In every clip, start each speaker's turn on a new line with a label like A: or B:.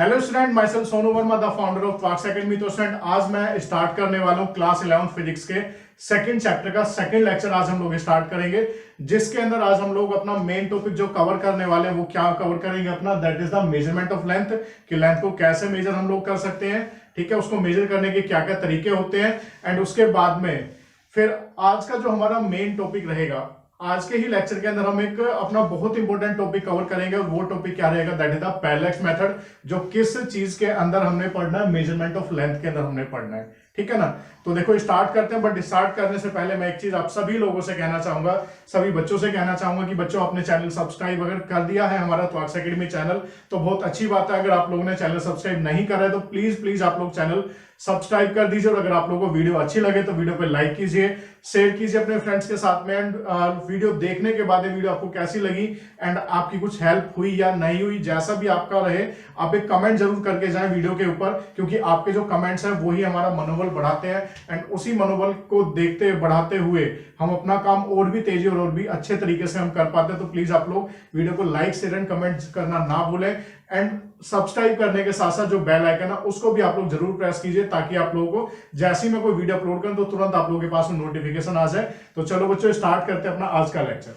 A: Hello student, my self Sonu Verma, the founder of class academy. तो student, आज मैं start करने वाला हूँ क्लास 11 फिजिक्स के सेकंड चैप्टर का सेकंड लेक्चर। आज हम लोग स्टार्ट करेंगे, जिसके अंदर आज हम लोग अपना मेन टॉपिक जो कवर करने वाले हैं वो क्या कवर करेंगे अपना, that is the measurement of length. कि लेंथ को कैसे मेजर हम लोग कर सकते हैं, ठीक है, उसको मेजर करने के क्या क्या तरीके होते हैं। एंड उसके बाद में फिर आज का जो हमारा मेन टॉपिक रहेगा, आज के ही लेक्चर के अंदर हम एक अपना बहुत इंपॉर्टेंट टॉपिक कवर करेंगे। और वो टॉपिक क्या रहेगा, that is the parallax method, जो किस चीज के अंदर हमने पढ़ना है, मेजरमेंट ऑफ लेंथ के अंदर हमने पढ़ना है, ठीक है ना। तो देखो स्टार्ट करते हैं, बट स्टार्ट करने से पहले मैं एक चीज आप सभी लोगों से कहना चाहूंगा, सभी बच्चों से कहना चाहूंगा कि बच्चों, आपने चैनल सब्सक्राइब अगर कर दिया है हमारा क्लास एकेडमी चैनल तो बहुत अच्छी बात है। अगर आप लोगों ने चैनल सब्सक्राइब नहीं करा है तो प्लीज प्लीज आप लोग चैनल सब्सक्राइब कर दीजिए। और अगर आप लोगों को वीडियो अच्छी लगे तो वीडियो पे लाइक कीजिए, शेयर कीजिए अपने फ्रेंड्स के साथ में। एंड वीडियो देखने के बाद वीडियो आपको कैसी लगी एंड आपकी कुछ हेल्प हुई या नहीं हुई, जैसा भी आपका रहे, आप एक कमेंट जरूर करके जाएं वीडियो के ऊपर, क्योंकि आपके जो कमेंट्स हैं वही हमारा मनोबल बढ़ाते हैं। एंड उसी मनोबल को देखते बढ़ाते हुए हम अपना काम और भी तेजी और भी अच्छे तरीके से हम कर पाते हैं। तो प्लीज आप लोग वीडियो को लाइक शेयर एंड कमेंट करना ना भूलें। एंड सब्सक्राइब करने के साथ साथ जो बेल आइकन है उसको भी आप लोग जरूर प्रेस कीजिए, ताकि आप लोगों को जैसे ही मैं कोई वीडियो अपलोड करूं तो तुरंत आप लोगों के पास में नोटिफिकेशन आ जाए। तो चलो बच्चों, स्टार्ट करते हैं अपना आज का लेक्चर।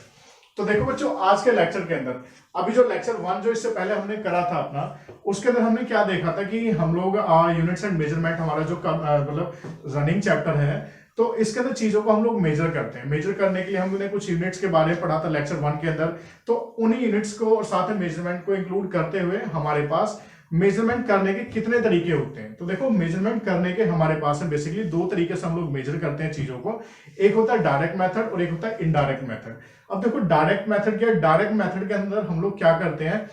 A: तो देखो बच्चों, आज के लेक्चर के अंदर अभी जो लेक्चर 1 जो इससे पहले हमने करा था अपना, उसके अंदर हमने क्या देखा था कि हम लोग यूनिट्स एंड मेजरमेंट, हमारा जो मतलब रनिंग चैप्टर है, तो इसके अंदर चीजों को हम लोग मेजर करते हैं। मेजर करने के लिए हमने कुछ यूनिट्स के बारे में पढ़ा था लेक्चर 1 के अंदर। तो उन्हीं यूनिट्स को और साथ में मेजरमेंट को इंक्लूड करते हुए हमारे पास मेजरमेंट करने के कितने तरीके होते हैं। तो देखो, मेजरमेंट करने के हमारे पास है बेसिकली 2 तरीके से हम लोग मेजर करते हैं चीजों को। एक होता है डायरेक्ट मेथड और एक होता है इनडायरेक्ट मेथड। अब देखो, डायरेक्ट मेथड क्या है, डायरेक्ट मेथड के अंदर हम लोग क्या करते हैं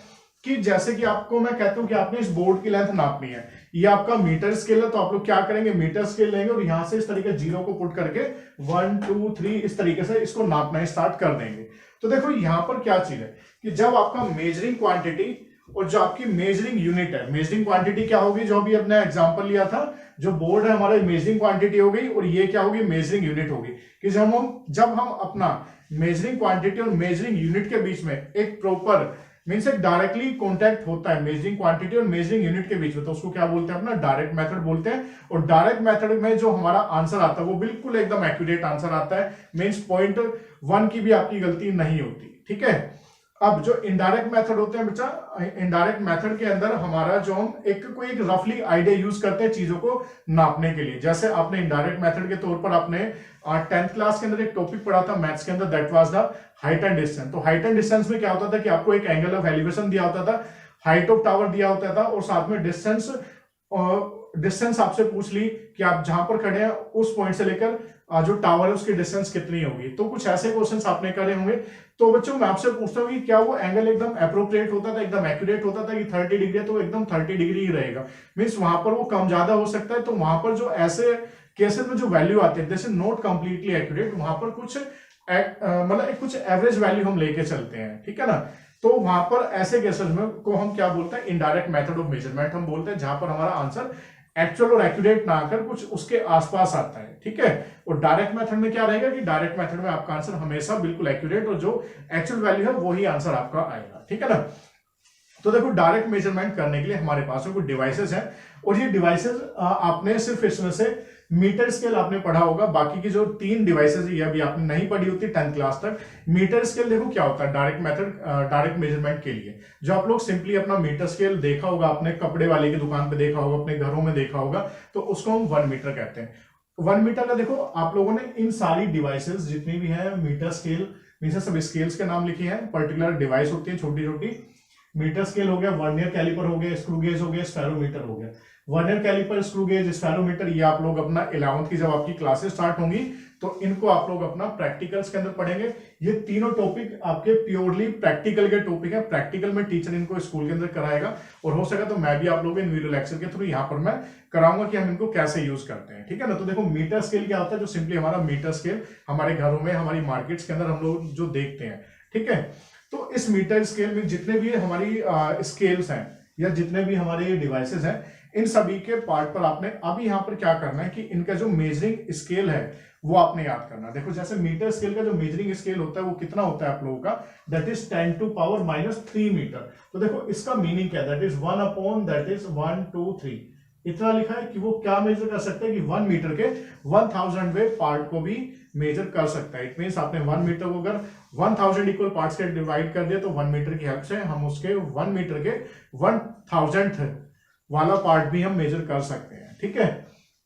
A: कि जैसे कि आपको मैं कहता हूं कि आपने इस बोर्ड की लेंथ नापनी है, ये आपका मीटर स्केल है, तो आप लोग क्या करेंगे, मीटर स्केल लेंगे और यहां से इस तरीके जीरो को पुट करके 1 2 3 इस तरीके से इसको नापना स्टार्ट कर देंगे। तो देखो यहां पर क्या चीज है कि जब आपका मेजरिंग क्वांटिटी और जो आपकी मेजरिंग यूनिट है, मेजरिंग क्वांटिटी क्या होगी, जो अभी अपने एग्जांपल लिया था, जो बोर्ड है हमारा मेजरिंग क्वांटिटी हो गई, और ये क्या होगी, मेजरिंग यूनिट होगी। कि जब हम अपना मेजरिंग क्वांटिटी और मेजरिंग यूनिट के बीच में एक प्रॉपर मीन्स एक डायरेक्टली कॉन्टैक्ट होता है मेजरिंग क्वांटिटी और मेजरिंग यूनिट के बीच में, तो उसको क्या बोलते हैं अपना, डायरेक्ट मेथड बोलते हैं। और डायरेक्ट मेथड में जो हमारा आंसर आता है वो बिल्कुल एकदम एक्यूरेट आंसर आता है, मीन्स 0.1 की भी आपकी गलती नहीं होती, ठीक है। अब जो इनडायरेक्ट मेथड होते हैं बच्चा, इनडायरेक्ट मेथड के अंदर हमारा जो हम कोई एक रफली आइडिया यूज करते हैं चीजों को नापने के लिए। जैसे आपने इनडायरेक्ट मेथड के तौर पर आपने 10th क्लास के अंदर एक टॉपिक पढ़ा था मैथ्स के अंदर, that was the height and distance. तो हाइट एंड डिस्टेंस में क्या होता था कि आपको एक एंगल ऑफ एलिवेशन दिया होता था, हाइट ऑफ टावर दिया होता था, और साथ में डिस्टेंस आपसे पूछ ली कि आप जहां पर खड़े हैं उस पॉइंट से लेकर जो टावर है उसकी डिस्टेंस कितनी होगी। तो कुछ ऐसे क्वेश्चंस आपने करे होंगे। तो बच्चों, मैं आपसे पूछता हूँ कि क्या वो एंगल एकदम अप्रोप्रिएट होता था, एकदम एक्यूरेट होता था कि 30 डिग्री है तो एकदम 30 डिग्री ही रहेगा, मीन्स वहां पर वो कम ज्यादा हो सकता है। तो वहां पर जो ऐसे केसेस में जो वैल्यू आते हैं, this is not completely accurate, वहां पर कुछ मतलब कुछ एवरेज वैल्यू हम लेके चलते हैं, ठीक है ना। तो वहां पर ऐसे केसेस में को हम क्या बोलते हैं, इनडायरेक्ट मेथड ऑफ मेजरमेंट हम बोलते हैं, जहां पर हमारा आंसर एक्चुअल और एक्यूरेट ना आकर कुछ उसके आसपास आता है, ठीक है। और डायरेक्ट मेथड में क्या रहेगा कि डायरेक्ट मेथड में आपका आंसर हमेशा बिल्कुल एक्यूरेट और जो एक्चुअल वैल्यू है वही आंसर आपका आएगा, ठीक है ना। तो देखो, डायरेक्ट मेजरमेंट करने के लिए हमारे पास में कुछ डिवाइसेस हैं, और ये डिवाइसेस आपने सिर्फ इसमें से मीटर स्केल आपने पढ़ा होगा, बाकी की जो 3 डिवाइसेस ये अभी आपने नहीं पढ़ी होती 10th क्लास तक। मीटर स्केल देखो क्या होता है डायरेक्ट मेथड, डायरेक्ट मेजरमेंट के लिए। जो आप लोग सिंपली अपना मीटर स्केल देखा होगा, आपने कपड़े वाले की दुकान पे देखा होगा, अपने घरों में देखा होगा, तो उसको हम 1 मीटर कहते हैं। 1 मीटर का देखो, आप लोगों ने इन सारी डिवाइसेस जितनी भी है मीटर स्केल, मीन्स सब स्केल्स के नाम लिखे हैं, पर्टिकुलर डिवाइस होती है छोटी छोटी। मीटर स्केल हो गया, वर्नियर कैलिपर हो गया, स्क्रू गेज हो गया, स्फेरोमीटर हो गया। Vernier calliper, screw gauge, spherometer, ये आप लोग अपना 11th की जब आपकी क्लासेस स्टार्ट होंगी तो इनको आप लोग अपना प्रैक्टिकल्स के अंदर पढ़ेंगे। ये तीनों टॉपिक आपके प्योरली प्रैक्टिकल के टॉपिक है, प्रैक्टिकल में टीचर इनको स्कूल के अंदर कराएगा, और हो सका तो मैं भी आप लोगों इन वीडियो लेक्चर के थ्रू यहाँ पर मैं कराऊंगा कि हम इनको कैसे यूज करते हैं, ठीक है ना। तो देखो, मीटर स्केल क्या होता है, जो सिंपली हमारा मीटर स्केल हमारे घरों में, हमारी मार्केट्स के अंदर हम लोग जो देखते हैं, ठीक है। तो इस मीटर स्केल में जितने भी हमारी स्केल्स हैं या जितने भी हमारे डिवाइसेस हैं, इन सभी के पार्ट पर आपने अभी यहां पर क्या करना है कि इनका जो मेजरिंग स्केल है वो आपने याद करना है। देखो जैसे मीटर स्केल का जो मेजरिंग स्केल होता है वो कितना होता है आप लोगों का, दैट इज 10⁻³ मीटर। तो देखो इसका मीनिंग क्या है, दैट इज 1/1 2 3 इतना लिखा है कि वो क्या मेजर कर सकते हैं कि 1 मीटर के 1000वें पार्ट को भी मेजर कर सकता है। इट मींस आपने 1 मीटर को अगर 1000 इक्वल पार्ट्स के डिवाइड कर दिया तो 1 मीटर की हेल्प से हम उसके 1 मीटर के 1000th वाला पार्ट भी हम मेजर कर सकते हैं। ठीक है,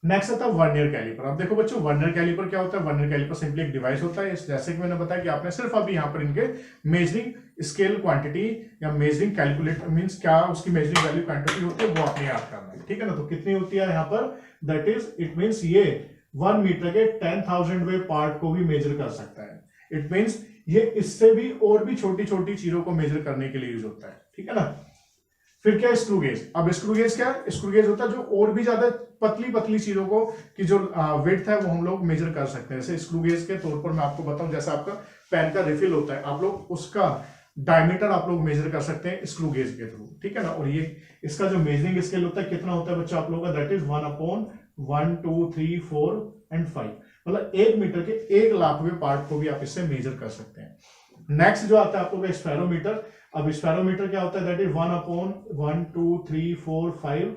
A: नेक्स्ट आता है वर्नियर कैलिपर। अब देखो बच्चों वर्नियर कैलिपर क्या होता है, वर्नियर कैलिपर सिंपली एक डिवाइस होता है। जैसे कि मैंने बताया कि आपने सिर्फ अभी यहाँ पर इनके मेजरिंग स्केल क्वांटिटी या मेजरिंग कैलकुलेटर मींस क्या उसकी मेजरिंग वैल्यू क्वांटिटी होती है वो आपने याद करना है। ठीक है ना, तो कितनी होती है यहाँ पर, दैट इज इट मींस ये 1 मीटर के 10,000वें पार्ट को भी मेजर कर सकता है। इट मींस ये इससे भी और भी छोटी छोटी चीजों को मेजर करने के लिए यूज होता है। ठीक है ना, फिर क्या है स्क्रू गेज। अब स्क्रू गेज क्या है, स्क्रू गेज होता है जो और भी ज्यादा पतली पतली चीजों को की जो विड्थ है वो हम लोग मेजर कर सकते हैं। जैसे स्क्रू गेज के तौर पर मैं आपको बताऊं, जैसे आपका पेन का रिफिल होता है, आप लोग उसका डायमीटर आप लोग मेजर कर सकते हैं स्क्रू गेज के थ्रू। ठीक है ना, और ये इसका जो मेजरिंग स्केल होता है कितना होता है बच्चा आप लोगों का, दैट इज 1/1 2 3 4 and 5, मतलब 1 मीटर के 1,00,000वें पार्ट को भी आप इससे मेजर कर सकते हैं। नेक्स्ट जो आता है आप लोगों का स्फेरोमीटर। अब स्फेरोमीटर क्या होता है, दैट इज 1/1 2 3 4 5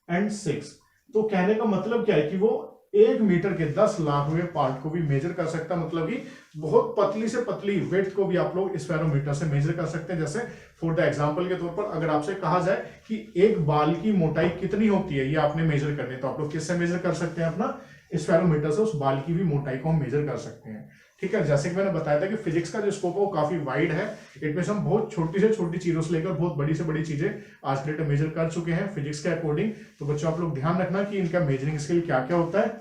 A: and 6। तो कहने का मतलब क्या है कि वो 1 मीटर के 10,00,000वें पार्ट को भी मेजर कर सकता है, मतलब कि बहुत पतली से पतली विड्थ को भी आप लोग स्फेरोमीटर से मेजर कर सकते हैं। जैसे फॉर द एग्जांपल के तौर पर अगर आपसे कहा जाए कि एक बाल की मोटाई कितनी होती है ये आपने मेजर करनी है, तो आप लोग किससे मेजर कर सकते हैं, अपना स्फेरोमीटर से उस बाल की भी मोटाई को हम मेजर कर सकते हैं। ठीक है, जैसे कि मैंने बताया था कि फिजिक्स का जो स्कोप है वो काफी वाइड है। इट मींस हम बहुत छोटी से छोटी चीजों से लेकर बहुत बड़ी से बड़ी चीजें आज के डेट में मेजर कर चुके हैं फिजिक्स के अकॉर्डिंग। तो बच्चों आप लोग ध्यान रखना कि इनका मेजरिंग स्केल क्या क्या होता है।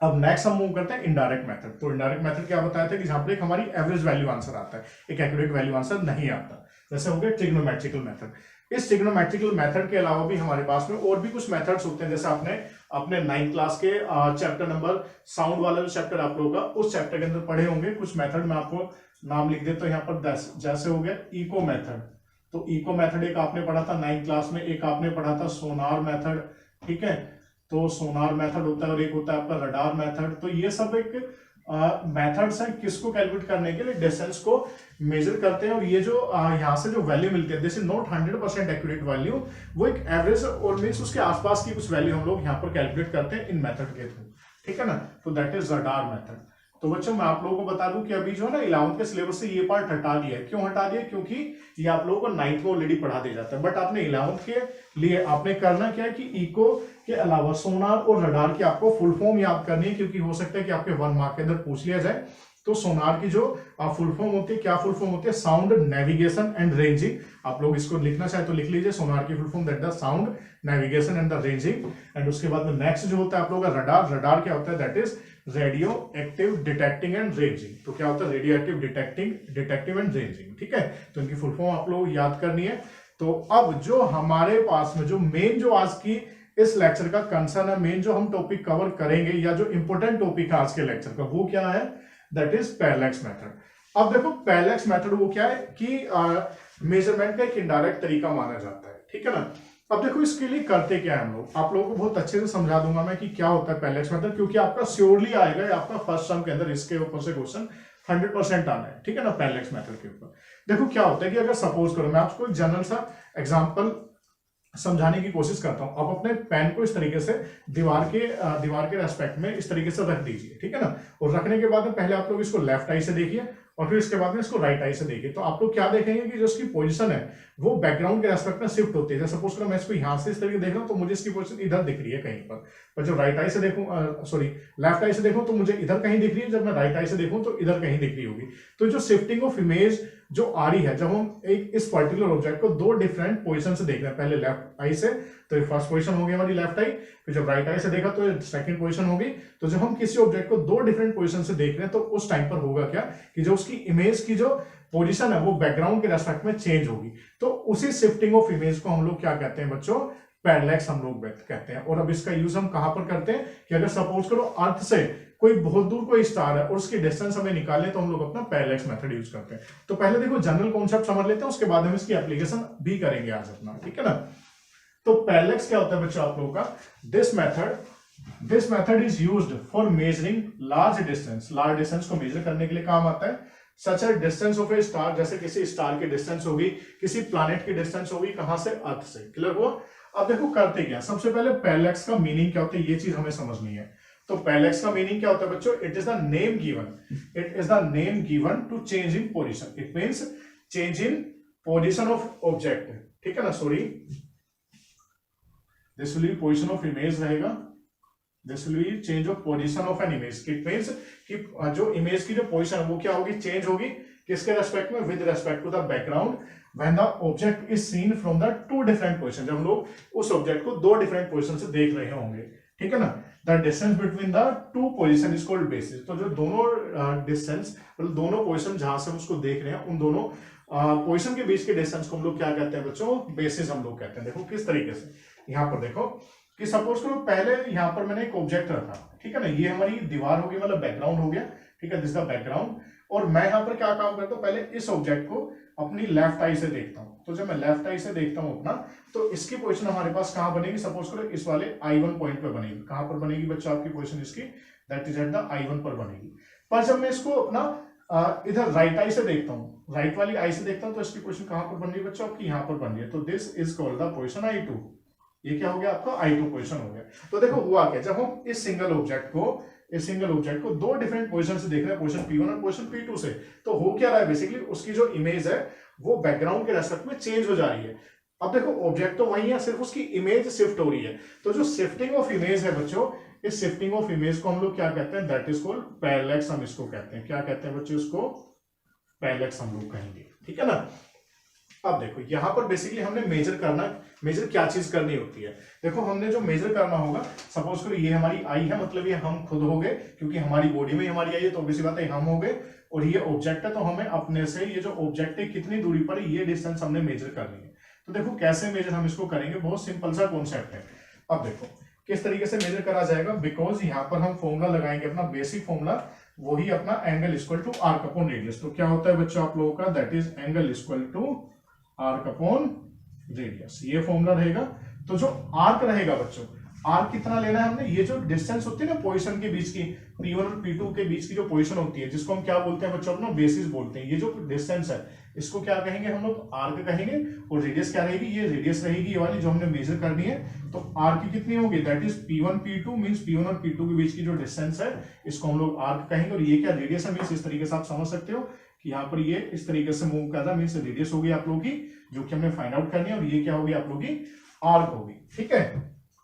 A: अब नेक्स्ट हम मूव करते हैं इनडायरेक्ट मेथड। तो इनडायरेक्ट मेथड क्या बताया था कि जहां पर एक हमारी एवरेज वैल्यू आंसर आता है, एक एक्यूरेट वैल्यू आंसर नहीं आता। जैसे हो गया ट्रिग्नोमेट्रिकल मेथड। इस ट्रिग्नोमेट्रिकल मेथड के अलावा भी हमारे पास में और भी कुछ मेथड्स होते हैं। जैसे आपने अपने 9th क्लास के चैप्टर नंबर साउंड वाला जो चैप्टर आप लोगों का उस चैप्टर के अंदर पढ़े होंगे कुछ मेथड। मैं आपको नाम लिख देता हूं यहाँ पर 10। जैसे हो गया इको मेथड। तो इको मेथड एक आपने पढ़ा था 9th क्लास में, एक आपने पढ़ा था सोनार मेथड। ठीक है, तो सोनार मेथड होता है और एक होता है आपका रडार मेथड। तो ये सब एक मेथड्स हैं किसको कैलकुलेट करने के लिए, डिस्टेंस को मेजर करते हैं। और ये जो यहाँ से जो वैल्यू मिलती है, this is not 100% accurate value, वो एक एवरेज और मींस उसके आसपास की कुछ वैल्यू हम लोग यहाँ पर कैलकुलेट करते हैं इन मेथड के थ्रू। ठीक है ना, तो दैट इज रडार मेथड। तो बच्चों मैं आप लोगों को बता दूं कि अभी जो है ना 11th के सिलेबस से ये पार्ट हटा दिया है। क्यों हटा दिया, क्योंकि ये आप लोगों को 9th में ऑलरेडी पढ़ा दिया जाता है। बट आपने 11th के लिए आपने करना क्या है कि इको के अलावा सोनार और रडार की आपको फुल फॉर्म याद करनी है, क्योंकि हो सकता है कि आपके 1 मार्क के अंदर पूछ लिया जाए। तो सोनार की जो फुल फॉर्म होती है, क्या फुल फॉर्म होती है, साउंड नेविगेशन एंड रेंजिंग। आप लोग इसको लिखना चाहे तो लिख लीजिए, सोनार की full form that the sound navigation and the ranging. And उसके बाद में नेक्स्ट जो होता है आप लोगों का रडार। रडार क्या होता है, that is radio active detecting and ranging. तो क्या होता है, radio active detective and ranging. ठीक है, तो इनकी फुल फॉर्म आप लोग याद करनी है। तो अब जो हमारे पास में जो मेन जो आज की इस लेक्चर का कंसर्न है, मेन जो हम टॉपिक कवर करेंगे या जो इंपॉर्टेंट टॉपिक है आज के लेक्चर का, वो क्या है, दैट इज पैरेलैक्स मेथड। अब देखो पैरेलैक्स मेथड वो क्या है कि मेजरमेंट का एक इनडायरेक्ट तरीका माना जाता है। ठीक है ना, अब देखो इसके लिए करते क्या है हम लोग, आप लोगों को बहुत अच्छे से समझा दूंगा मैं कि क्या होता है पैरेलैक्स मेथड, क्योंकि आपका श्योरली आएगा आपका फर्स्ट टर्म के अंदर इसके ऊपर से क्वेश्चन 100% आना है। ठीक है ना, पैरेलैक्स मेथड के ऊपर देखो क्या होता है कि अगर सपोज करो मैं आपको एक जनरल सा एग्जांपल समझाने की कोशिश करता हूं। आप अपने पेन को इस तरीके से दीवार के रेस्पेक्ट में इस तरीके से रख दीजिए। ठीक है ना, और रखने के बाद में पहले आप लोग इसको लेफ्ट आई से देखिए और फिर इसके बाद में इसको राइट आई से देखिए। तो आप लोग क्या देखेंगे कि जो इसकी पोजीशन है वो बैकग्राउंड के रेस्पेक्ट में शिफ्ट होती है। जैसे सपोज करो मैं इसको यहां से इस तरीके देख रहा हूं तो मुझे इसकी पोजीशन इधर दिख रही है कहीं पर जब राइट आई से देखूं, लेफ्ट आई से देखूं तो मुझे इधर कहीं दिख रही है, जब मैं राइट आई से देखूं तो इधर कहीं दिख रही होगी। तो जो शिफ्टिंग ऑफ इमेज जो आ रही है, जब हम एक इस पर्टिकुलर ऑब्जेक्ट को दो डिफरेंट पोजीशन से देख रहे हैं, पहले लेफ्ट आई से तो ये फर्स्ट पोजीशन हो गई हमारी लेफ्ट आई, फिर जब राइट आई से देखा तो ये सेकंड पोजीशन होगी। तो जब हम किसी ऑब्जेक्ट को दो डिफरेंट पोजीशन से देख रहे हैं तो उस टाइम पर होगा क्या कि जो उसकी इमेज की जो पोजीशन है वो बैकग्राउंड के रेस्पेक्ट में चेंज होगी। तो उसी शिफ्टिंग ऑफ इमेज को हम लोग क्या कहते हैं बच्चों, पैरेलैक्स हम लोग कहते हैं। और अब इसका यूज हम कहां पर करते हैं कि अगर सपोज करो अर्थ से कोई बहुत दूर कोई स्टार है और उसकी डिस्टेंस हमें निकालने तो हम लोग अपना पैरेलैक्स मेथड यूज करते हैं। तो पहले देखो जनरल कॉन्सेप्ट समझ लेते हैं, उसके बाद हम इसकी एप्लीकेशन भी करेंगे आज अपना। ठीक है ना, तो पैरेलैक्स क्या होता है बच्चों आप लोगों का, this method is used for measuring large distance को मेजर करने के लिए काम आता है। Such as distance of a star, जैसे किसी स्टार की डिस्टेंस होगी, किसी प्लैनेट की डिस्टेंस होगी, कहां से, अर्थ से। क्लियर हुआ। अब देखो करते क्या, सबसे पहले पैरेलैक्स का मीनिंग क्या होता है ये चीज हमें समझनी है। तो पैरेलैक्स का मीनिंग क्या होता है बच्चों, it is the name given to change in position. It means change in position of object, ठीक है ना, sorry this will be position of image रहेगा, this will be change of position of an image. It means कि जो image की जो position है वो क्या होगी, चेंज होगी, किसके रेस्पेक्ट में, with respect to the background when the object is seen from the two different position, जब हम लोग उस ऑब्जेक्ट को दो डिफरेंट पोजीशन से देख रहे होंगे, ठीक है ना। The distance between the two position is called basis. तो जो दोनों डिस्टेंस, मतलब दोनों पोजीशन जहां से हम उसको देख रहे हैं, उन दोनों पोजीशन के बीच के डिस्टेंस को हम लोग क्या कहते हैं बच्चों, बेसिस हम लोग कहते हैं। देखो किस तरीके से, यहाँ पर देखो कि सपोज करो पहले यहाँ पर मैंने एक ऑब्जेक्ट रखा, ठीक है ना, ये हमारी दीवार होगी, मतलब बैकग्राउंड हो गया, ठीक है, दिस द बैकग्राउंड। और मैं यहाँ पर क्या काम करता हूँ, पहले इस ऑब्जेक्ट को अपनी लेफ्ट आई से देखता हूँ। तो जब मैं लेफ्ट आई से देखता हूँ अपना, तो इसकी पोजीशन हमारे पास कहां बनेगी, सपोज करो इस वाले I1 पॉइंट पे बनेगी। कहां पर बनेगी बच्चों आपकी पोजीशन इसकी, that is at the I1 पर बनेगी। पर जब मैं इसको अपना इधर राइट आई से देखता हूँ, राइट वाली आई से देखता हूँ, तो इसकी पोजीशन कहां पर बन रही है बच्चों आपकी, यहाँ पर बन रही है। तो this is called the position I2। ये क्या हो गया आपका, I2 पोजीशन हो गया। तो देखो हुआ क्या, जब हम इस सिंगल ऑब्जेक्ट को दो डिफरेंट पोजीशन से देख रहे हैं, पोजीशन P1 और पोजीशन P2 से, तो हो क्या रहा है, बेसिकली उसकी जो इमेज है वो बैकग्राउंड के रेस्पेक्ट में चेंज हो जा रही है। अब देखो ऑब्जेक्ट तो वही है, सिर्फ उसकी इमेज शिफ्ट हो रही है। तो जो शिफ्टिंग ऑफ इमेज है बच्चों, इस शिफ्टिंग ऑफ इमेज को हम लोग क्या कहते हैं, दैट इज कॉल्ड पैरेलैक्स। हम इसको कहते हैं, क्या कहते हैं बच्चों, इसको पैरेलैक्स हम लोग कहेंगे, ठीक है ना। अब देखो यहां पर बेसिकली हमने मेजर क्या चीज करनी होती है। देखो हमने जो मेजर करना होगा, सपोज करो ये हमारी आई है, मतलब ये हम खुद हो गए, क्योंकि हमारी बॉडी में हमारी आई है, तो ऑब्वियसली बात है हम हो गए। और ये ऑब्जेक्ट है, तो हमें अपने से ये जो ऑब्जेक्ट है कितनी दूरी पर है, ये डिस्टेंस हमने मेजर करनी है। तो देखो कैसे मेजर हम इसको करेंगे, बहुत सिंपल सा कॉन्सेप्ट है। अब देखो किस तरीके से मेजर करा जाएगा, बिकॉज यहाँ पर हम फॉर्मूला लगाएंगे, अपना बेसिक फॉर्मूला, वही अपना angle equal to arc upon radius. तो क्या होता है बच्चों आप लोगों का, that is angle equal to arc upon radius, ये फॉर्मूला रहेगा। तो जो आर्क रहेगा बच्चों, आर्क कितना लेना है हमने, ये जो डिस्टेंस होती है ना पोजीशन के बीच की, P1 और P2 के बीच की जो पोजीशन होती है, जिसको हम क्या बोलते हैं बच्चों, अपना बेसिस बोलते हैं। ये जो डिस्टेंस है इसको क्या कहेंगे हम लोग, आर्क कहेंगे। और रेडियस क्या रहेगी, ये रेडियस रहेगी, ये वाली जो हमने मेजर करनी है। तो आर्क की कितनी होगी, that is P1 P2 means P1 और P2 के बीच की जो डिस्टेंस है, इसको हम लोग आर्क कहेंगे। और ये क्या रेडियस है, मींस इस तरीके से आप समझ सकते हो कि यहाँ पर ये इस तरीके से मूव कर रहा है, मींस रेडियस होगी आप लोगों की, जो कि हमने फाइंड आउट करनी है। और ये क्या होगी आप लोगों की, आर्क होगी, ठीक है।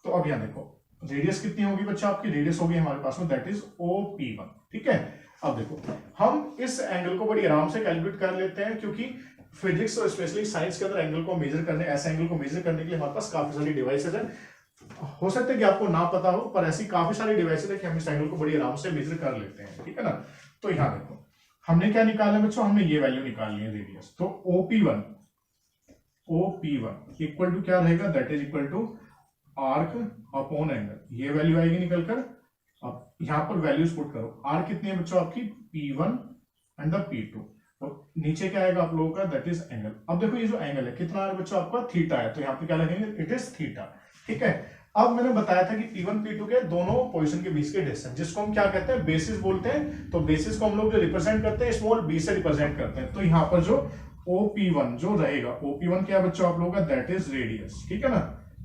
A: तो अब यहाँ देखो रेडियस कितनी होगी बच्चा आपकी, रेडियस होगी हमारे पास में, दैट इज OP1, ठीक है। अब देखो हम इस एंगल को बड़ी आराम से कैलकुलेट कर लेते हैं, क्योंकि फिजिक्स और स्पेशली साइंस के अंदर एंगल को मेजर करने, ऐसे एंगल को मेजर करने के लिए हमारे पास काफी सारी डिवाइसेज है। हो सकता है कि आपको ना पता हो, पर ऐसी काफी सारी डिवाइसेज है कि हम इस एंगल को बड़ी आराम से मेजर कर लेते हैं, ठीक है ना। तो यहाँ देखो हमने क्या निकाला बच्चों, हमने ये वैल्यू निकालनी है रेडियस। तो OP1 इक्वल टू क्या रहेगा, that is equal to arc upon angle, ये वैल्यू आएगी निकल कर। अब यहां पर वैल्यूज पुट करो, आर्क कितनी है बच्चों आपकी, P1 एंड द P2, और नीचे क्या आएगा आप लोगों का, दैट इज एंगल। अब देखो ये जो एंगल है कितना है बच्चों आपका, थीटा है, तो यहाँ पे क्या लिखेंगे, इट इज थीटा, ठीक है। अब मैंने बताया था कि P1 P2 के दोनों पोजीशन के बीच के डिस्टेंस, जिसको हम क्या कहते हैं, बेसिस बोलते हैं। तो बेसिस को हम लोग जो रिप्रेजेंट करते हैं स्मॉल b से रिप्रेजेंट करते हैं। तो यहाँ पर जो OP1 जो रहेगा, OP1 क्या बच्चों आप लोगों का, दैट इज रेडियस, ठीक है ना।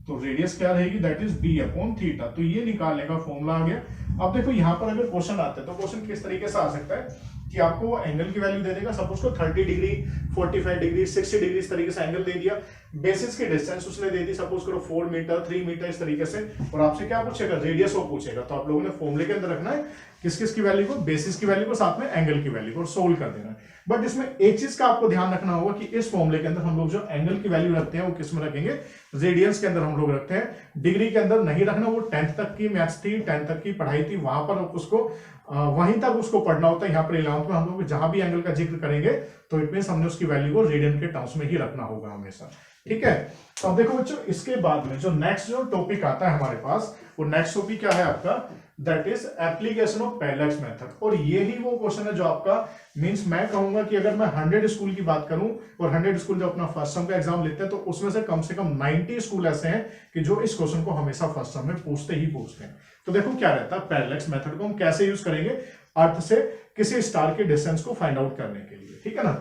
A: तो रेडियस क्या रहेगी, that is b upon theta. तो ये निकालने का फॉर्मूला आ गया। अब देखो यहाँ पर अगर क्वेश्चन आते हैं, तो क्वेश्चन किस तरीके से आ सकता है कि आपको वो एंगल की वैल्यू दे देगा, सपोज को 30 डिग्री, 45 डिग्री, 60 डिग्री इस तरीके से एंगल दे दिया। बेसिस की डिस्टेंस उसने दे दी, सपोज करो 4 मीटर, 3 मीटर इस तरीके से, और आपसे क्या पूछेगा, रेडियस वो पूछेगा। तो आप लोगों ने फॉर्मूले के अंदर रखना है किस किस की वैल्यू को, बेसिस की वैल्यू को, साथ में एंगल की वैल्यू को, सोल्व कर देना है। बट इसमें एक चीज का आपको ध्यान रखना होगा कि इस फॉर्मूले के अंदर हम लोग जो एंगल की वैल्यू रखते हैं वो किस में रखेंगे, रेडियंस के अंदर हम लोग रखते हैं, डिग्री के अंदर नहीं रखना। वो 10th तक की मैथ्स थी, 10th तक की पढ़ाई थी, वहां पर उसको वहीं तक उसको पढ़ना होता है। यहाँ पर 11th में हम लोग जहां भी एंगल का जिक्र करेंगे तो इट मींस हमने उसकी वैल्यू को रेडियन के टर्म्स में ही रखना होगा हमेशा, ठीक है। तो अब देखो बच्चों इसके बाद में जो नेक्स्ट जो टॉपिक आता है हमारे पास, वो नेक्स्ट टॉपिक क्या है आपका, that is application of parallax method. और ये ही वो क्वेश्चन है जो आपका मींस मैं कहूंगा कि अगर मैं 100 स्कूल की बात करूं और 100 स्कूल जो अपना फर्स्ट टर्म का एग्जाम लेते हैं तो उसमें से कम 90 स्कूल ऐसे हैं कि जो इस क्वेश्चन को हमेशा फर्स्ट टर्म में पूछते हैं। तो देखो क्या रहता है, पैरेलैक्स मेथड को हम कैसे यूज करेंगे अर्थ से किसी स्टार के डिस्टेंस को फाइंड आउट करने के लिए, ठीक है ना।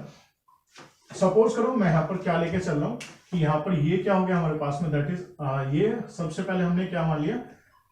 A: सपोज करो मैं यहाँ पर क्या लेके चल रहा हूं कि यहाँ पर ये क्या हो गया हमारे पास में, दैट इज ये सबसे पहले हमने क्या मान लिया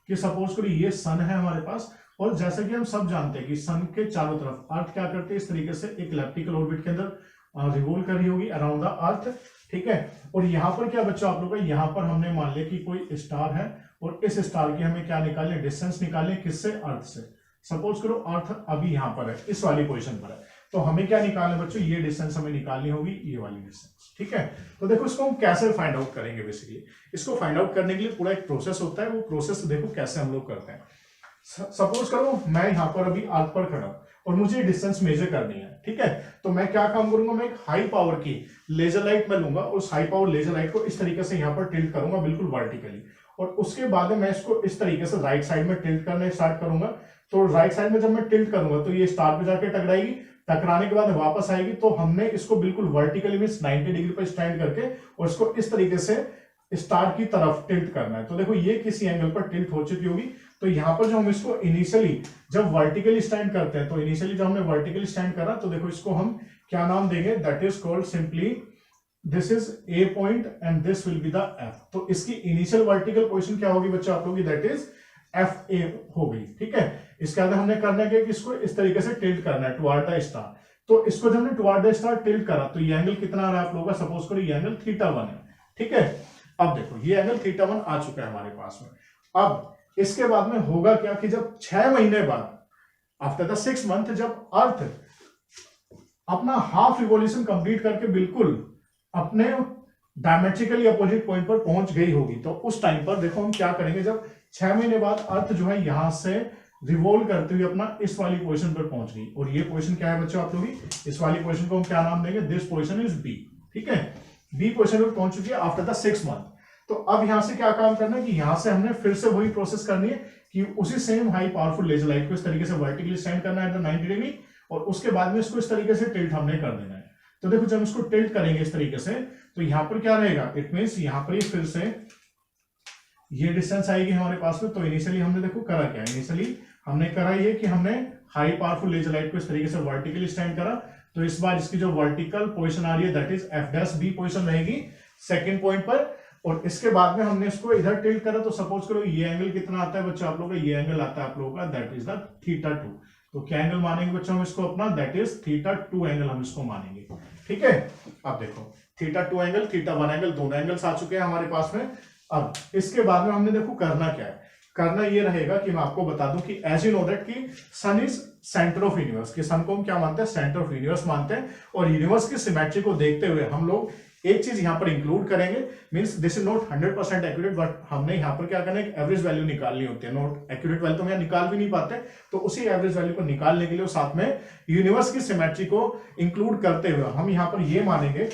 A: कि सपोज करो ये सन है हमारे पास, और जैसा कि हम सब जानते हैं कि सन के चारों तरफ अर्थ क्या करते हैं, इस तरीके से एक इलिप्टिकल ऑर्बिट के अंदर रिवॉल्व कर रही होगी अराउंड द अर्थ, ठीक है। और यहाँ पर क्या बच्चा आप लोग का, यहाँ पर हमने मान लिया कि कोई स्टार है और इस स्टार की हमें क्या निकालने, डिस्टेंस निकालने, किससे, अर्थ से। सपोज करो अर्थ अभी यहाँ पर है, इस वाली पोजिशन पर है, तो हमें क्या निकालना है बच्चों, ये डिस्टेंस हमें निकालनी होगी, ये वाली डिस्टेंस, ठीक है। तो देखो इसको हम कैसे फाइंड आउट करेंगे, बेसिकली इसको फाइंड आउट करने के लिए पूरा एक प्रोसेस होता है, वो प्रोसेस देखो कैसे हम लोग करते हैं। सपोज करो मैं यहाँ पर अभी अर्थ पर खड़ा हूं और मुझे डिस्टेंस मेजर करनी है, ठीक है। तो मैं क्या काम करूंगा, मैं एक हाई पावर की लेजर लाइट में लूंगा, उस हाई पावर लेजर लाइट को इस तरीके से यहाँ पर टिल्ट करूंगा बिल्कुल वर्टिकली, और उसके बाद मैं इसको इस तरीके से राइट साइड में टिल्ट करने स्टार्ट करूंगा। तो राइट साइड में जब मैं टिल्ट करूंगा तो ये स्टार पे जाके टकराएगी, टकराने के बाद वापस आएगी, तो हमने इसको बिल्कुल वर्टिकली मींस 90 डिग्री पर स्टैंड करके और इसको इस तरीके से स्टार की तरफ टिल्ट करना है। तो देखो ये किसी एंगल पर टिल्ट हो चुकी होगी। तो यहाँ पर जो हम इसको इनिशियली जब वर्टिकली स्टैंड करते हैं, तो इनिशियली जब हमने वर्टिकली स्टैंड करा तो देखो इसको हम क्या नाम देंगे, that is called simply this is a point and this will be the F. तो इसकी इनिशियल वर्टिकल पोजीशन क्या होगी बच्चों आप लोगों की, दैट इज एफ ए हो गई, ठीक है। इसके बाद हमने करना है कि इसको इस तरीके से टिल्ट करना है टुवर्ड द स्टार। तो इसको जब हमने टुवर्ड द स्टार टिल्ट करा तो ये एंगल कितना आ रहा है आप लोगों का, सपोज करो ये एंगल θ1 है, ठीक है। अब देखो ये एंगल θ1 आ चुका है हमारे पास में। अब इसके बाद में होगा क्या कि जब 6 महीने बाद आफ्टर द 6 मंथ जब अर्थ अपना हाफ रिवॉल्यूशन कंप्लीट करके बिल्कुल अपने डायमेट्रिकली अपोजिट पॉइंट पर पहुंच गई होगी, तो उस टाइम पर देखो हम क्या करेंगे, जब 6 महीने बाद अर्थ जो है यहां से रिवॉल्व करते हुए अपना इस वाली पोजीशन पर पहुंच गई। और ये पोजीशन क्या है बच्चों आप लोग, इस वाली पोजीशन को हम क्या नाम देंगे, दिस पोजीशन इज बी, ठीक है। बी पोजीशन पर पहुंच चुकी है आफ्टर द 6 मंथ। तो अब यहां से क्या काम करना है कि यहां से हमने फिर से वही प्रोसेस करनी है कि उसी same high powerful laser light को इस तरीके से वर्टिकली स्टैंड करना है 90 डिग्री, और उसके बाद में इसको इस तरीके से टिल्ट हमने कर देना है। तो देखो जब इसको टिल्ट करेंगे इस तरीके से तो यहां पर क्या रहेगा, इट मींस यहां पर फिर से ये डिस्टेंस आएगी हमारे पास में। तो इनिशियली हमने देखो करा क्या, इनिशियली हमने करा ये कि हमने हाई पावरफुल लेजर लाइट को इस तरीके से वर्टिकली स्टैंड करा। तो इस बार इसकी जो वर्टिकल पोजीशन आ रही है that is F dash B position रहेगी सेकंड पॉइंट पर। और इसके बाद में हमने इसको इधर टिल्ट करा, तो सपोज करो ये एंगल कितना आता है बच्चों आप लोगों का, ये एंगल आता है आप लोगों का दैट इज द θ2। तो क्या एंगल मानेंगे बच्चों हम इसको अपना, दैट इज θ2 एंगल हम इसको मानेंगे, ठीक है। अब देखो θ2 एंगल, θ1 एंगल, दोनों एंगल्स आ चुके हैं हमारे पास में। अब इसके बाद में हमने देखो करना क्या है, करना ये रहेगा कि मैं आपको बता दूं कि एज यू नो दैट कि सन इज सेंटर ऑफ यूनिवर्स, कि सन को हम क्या मानते हैं, सेंटर ऑफ यूनिवर्स मानते हैं। और यूनिवर्स की सिमेट्री को देखते हुए हम लोग एक चीज यहां पर इंक्लूड करेंगे, means this is not 100% accurate, but हमने यहां पर क्या करना है, एवरेज वैल्यू निकालनी होती है। नॉट एक्यूरेट वैल्यू तो हम निकाल भी नहीं पाते, तो उसी एवरेज वैल्यू को निकालने के लिए साथ में यूनिवर्स की सिमेट्री को इंक्लूड करते हुए हम यहां पर ये मानेंगे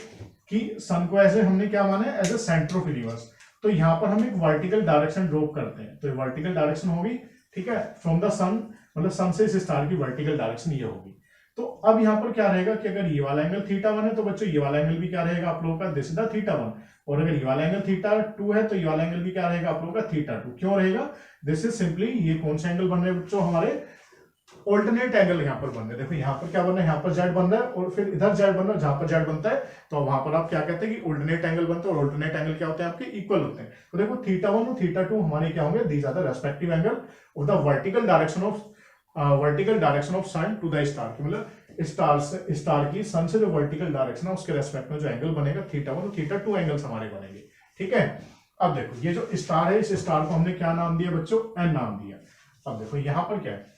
A: कि सन को एज ए हमने क्या माना है, as a centre of universe. तो यहां पर हम एक वर्टिकल डायरेक्शन ड्रॉप करते हैं, तो वर्टिकल डायरेक्शन होगी, ठीक है, फ्रॉम द सन, मतलब सन से इस स्टार की वर्टिकल डायरेक्शन ये होगी। तो अब यहां पर क्या रहेगा कि अगर ये वाला एंगल θ1 है तो बच्चों ये वाला एंगल भी क्या रहेगा आप लोगों का, दिस इज द θ1। और अगर ये वाला एंगल θ2 है तो ये वाला एंगल भी क्या रहेगा आप लोगों का, θ2। क्यों रहेगा, दिस इज सिंपली ये कौन से एंगल बन रहे हैं बच्चों, हमारे ऑल्टरनेट एंगल यहाँ पर बन रहे हैं। देखो यहाँ पर क्या बन रहा है, यहाँ पर जेड बन रहा है और फिर इधर जेड बन रहा है, जहां पर जेड बनता है तो वहां पर आप क्या कहते हैं कि ऑल्टरनेट एंगल बनते हैं। और ऑल्टरनेट एंगल क्या होते हैं आपके, इक्वल होते हैं। तो देखो θ1 और θ2 हमारे क्या होंगे, these are the respective angle of the vertical direction of sun to the star, मतलब स्टार की सन से जो वर्टिकल डायरेक्शन है उसके रेस्पेक्ट में जो एंगल बनेगा θ1 और θ2 एंगल्स हमारे बनेंगे, ठीक है। अब देखो ये जो स्टार है, इस स्टार को हमने क्या नाम दिया बच्चों, एन नाम दिया। अब देखो यहां पर क्या है,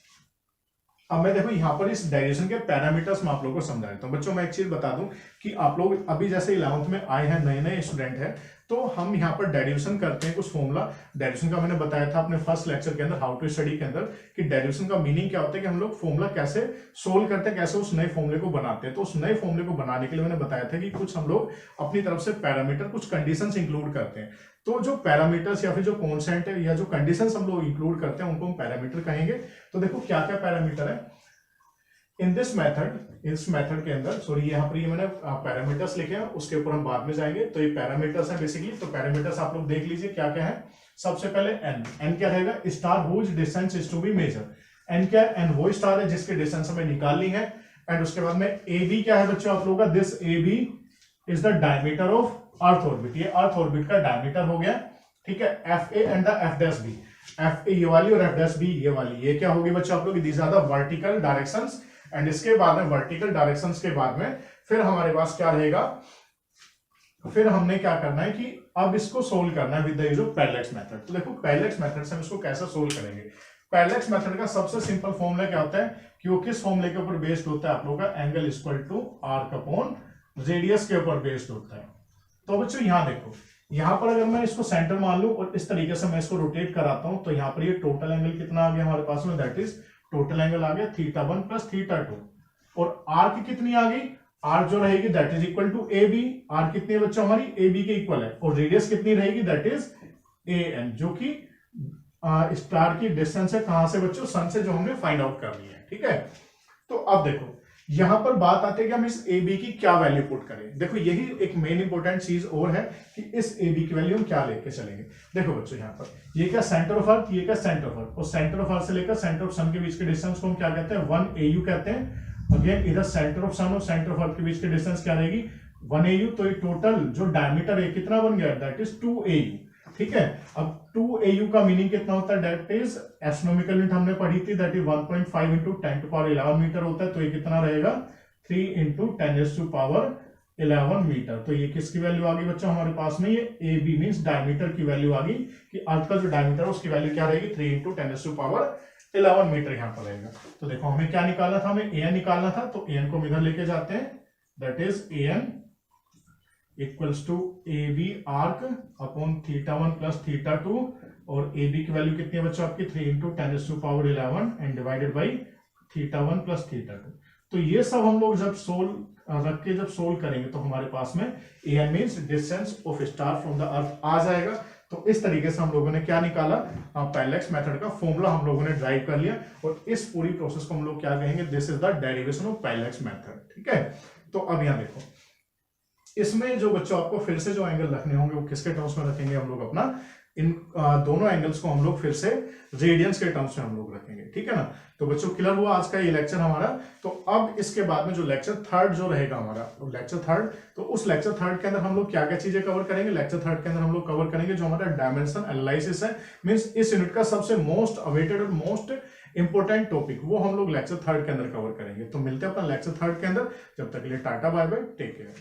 A: अब मैं देखो यहां पर इस डायरेक्शन के पैरामीटर्स मैं आप लोगों को समझा देता हूं। बच्चों मैं एक चीज बता दूं कि आप लोग अभी जैसे 11th में आए हैं, नए नए स्टूडेंट हैं, तो हम यहाँ पर डेरिवेशन करते हैं कुछ फॉर्मूला। डेरिवेशन का मैंने बताया था अपने फर्स्ट लेक्चर के अंदर हाउ टू स्टडी के अंदर कि डेरिवेशन का मीनिंग क्या होता है कि हम लोग फॉर्मूला कैसे सोल्व करते हैं, कैसे उस नए फॉर्मूले को बनाते हैं। तो उस नए फॉर्मूले को बनाने के लिए मैंने बताया था कि कुछ हम लोग अपनी तरफ से पैरामीटर, कुछ कंडीशंस इंक्लूड करते हैं। तो जो पैरामीटर्स या फिर जो कॉन्सेंट है या जो कंडीशंस हम लोग इंक्लूड करते हैं उनको हम पैरामीटर कहेंगे। तो देखो क्या क्या पैरामीटर है इन दिस मेथड, इस मेथड के अंदर, सॉरी यहाँ पर ये मैंने पैरामीटर्स लिखे हैं, उसके ऊपर हम बाद में जाएंगे। तो ये पैरामीटर्स है बेसिकली। तो पैरामीटर्स आप लोग देख लीजिए क्या क्या है। सबसे पहले एन क्या रहेगा, star whose distance is to be measure. N क्या है, एन वो स्टार है जिसकी डिस्टेंस हमें निकालनी है। एंड उसके बाद में ए बी क्या है बच्चों आप लोगों का, this A B is the diameter of earth orbit. ये अर्थ ऑर्बिट का डायमीटर हो गया, ठीक है। F A and the F dash B, F A ये वाली और एफ डैश बी ये वाली, ये क्या होगी बच्चों आप लोग, these are the vertical directions. And इसके बाद में वर्टिकल डायरेक्शंस के बाद में फिर हमारे पास क्या रहेगा, फिर हमने क्या करना है कि अब इसको सोल्व करना है with the use of parallax method. तो देखो पैरेलैक्स मेथड से हम इसको कैसे सोल्व करेंगे। पैरेलैक्स मेथड का सबसे सिंपल फॉर्मूला क्या होता है कि वो किस फॉर्मूले के ऊपर बेस्ड होता है आप लोगों का, angle equal to arc upon radius के ऊपर बेस्ड होता है। तो बच्चों यहां देखो, यहां पर अगर मैं इसको सेंटर मान लूं और इस तरीके से मैं इसको रोटेट कराता हूं तो यहां पर ये टोटल एंगल कितना आ गया हमारे पास में, दैट इज टोटल एंगल आ गया θ1 प्लस θ2। और आर्क कितनी आ गई, आर्क जो रहेगी that is equal to A B. Arc कितनी है बच्चों हमारी, ए बी के इक्वल है। और रेडियस कितनी रहेगी, दैट इज ए एन, जो कि स्टार की डिस्टेंस है कहां से बच्चों, सन से, जो हमें फाइंड आउट करनी है, ठीक है। तो अब देखो यहां पर बात आती है कि हम इस ए बी की क्या वैल्यू पुट करें। देखो यही एक मेन इंपॉर्टेंट चीज और है कि इस ए बी की वैल्यू हम क्या लेके चलेंगे। देखो बच्चों यहाँ पर ये क्या सेंटर ऑफ अर्थ, ये क्या सेंटर ऑफ अर्थ, और सेंटर ऑफ अर्थ से लेकर सेंटर ऑफ सन के बीच के डिस्टेंस को हम क्या कहते हैं, 1 AU कहते हैं। अगेन इधर सेंटर ऑफ सन और सेंटर ऑफ अर्थ के बीच की डिस्टेंस क्या रहेगी, 1 AU। तो ये टोटल जो डायमीटर है कितना बन गया, दैट इज 2 AU, ठीक है। अब 2 AU का मीनिंग कितना होता है, दैट इज एस्ट्रोनॉमिकल यूनिट हमने पढ़ी थी, दैट इज 1.5 इंटू 10⁻11 मीटर होता है। तो ये कितना रहेगा, 3 इंटू 10⁻11 मीटर। तो ये किसकी वैल्यू आ गई बच्चों हमारे पास में, ये ए बी मीन्स डायमीटर की वैल्यू आ गई कि अर्थ का जो डायमीटर है उसकी वैल्यू क्या रहेगी, 3 इंटू 10⁻11 मीटर यहाँ पर रहेगा। तो देखो हमें क्या निकालना था, हमें एन निकालना था। तो एन को हम इधर लेके जाते हैं, that is N equals to A B arc upon θ1 plus θ2। और ए बी की वैल्यू कितनी है बच्चों आपकी, 3 into 10⁻11 and divided by θ1 plus θ2। तो ये सब हम लोग जब रख के जब सोल्व करेंगे तो हमारे पास में N means distance of star from the earth आ जाएगा। तो इस तरीके से हम लोगों ने क्या निकाला, पैरेलैक्स मेथड का फॉर्मूला हम लोगों ने ड्राइव कर लिया। और इस पूरी प्रोसेस को हम लोग क्या कहेंगे, this is the derivation of parallax method, ठीक है। तो अब यहां देखो, इसमें जो बच्चों आपको फिर से जो एंगल रखने होंगे वो किसके टर्म्स में रखेंगे हम लोग, अपना इन दोनों एंगल्स को हम लोग फिर से रेडियंस के टर्म्स में हम लोग रखेंगे, ठीक है ना। तो बच्चों क्लियर हुआ आज का ये लेक्चर हमारा। तो अब इसके बाद में जो लेक्चर थर्ड जो रहेगा हमारा, लेक्चर थर्ड, तो उस लेक्चर थर्ड के अंदर हम लोग क्या क्या चीजें कवर करेंगे। लेक्चर थर्ड के अंदर हम लोग कवर करेंगे जो हमारा डायमेंशन एनालिसिस है, मींस इस यूनिट का सबसे मोस्ट अवेटेड और मोस्ट इंपॉर्टेंट टॉपिक, वो हम लोग लेक्चर थर्ड के अंदर कवर करेंगे। तो मिलते हैं अपना लेक्चर थर्ड के अंदर, जब तक के लिए tata bye bye, take care.